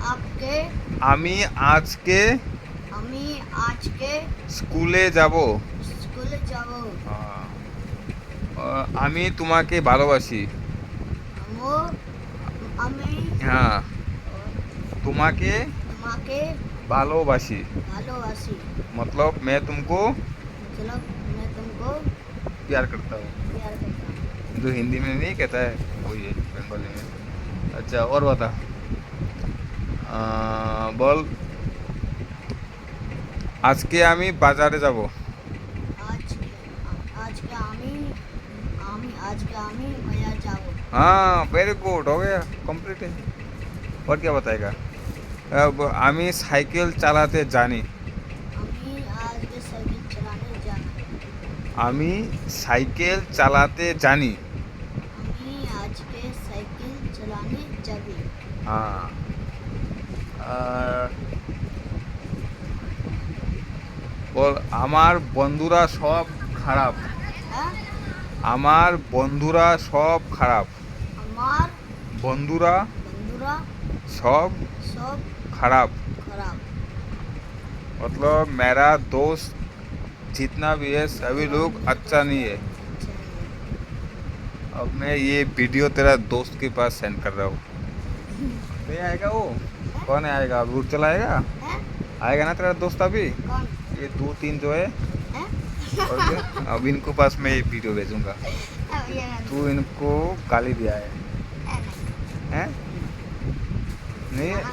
आपके আমি আজকে আমি আজকে স্কুলে যাব। স্কুলে যাব। আমি তোমাকে ভালোবাসি। আমো আমি হ্যাঁ, তোমাকে তোমাকে ভালোবাসি। ভালোবাসি। मतलब मैं तुमको मतलब मैं तुमको प्यार करता हूँ। प्यार करता हूँ। जो हिंदी में नहीं कहता है वही है बंगाली में। अच्छा और बता। বল আজকে আমি বাজারে যাব। আজকে আজকে আমি আজকে আমি বাজার যাব। हाँ वेरी गुड, हो गया कंप्लीट है। और क्या बताएगा। अब আমি সাইকেল চালাতে জানি। আমি আজকে সাইকেল চালাতে জানি। আমি সাইকেল চালাতে জানি। আমি আজকে সাইকেল চালাতে যাবি। হ্যাঁ। আর বল আমার বন্ধুরা সব খারাপ। হ্যাঁ, আমার বন্ধুরা সব খারাপ। আমার বন্ধুরা বন্ধুরা সব সব खराब। খারাপ। मतलब मेरा दोस्त जितना भी है सभी लोग अच्छा नहीं है। अच्छा नहीं। अब मैं ये वीडियो तेरा दोस्त के पास सेंड कर रहा हूँ। नहीं आएगा वो। कौन आएगा अभी, उठ चला आएगा। हैं? आएगा ना तेरा दोस्त अभी। कौन ये 2-3 जो है। हैं? और क्या? अब इनको पास मैं ये वीडियो भेजूंगा। अब ये ना- तू इनको गाली दिया है नहीं। हैं? नहीं है?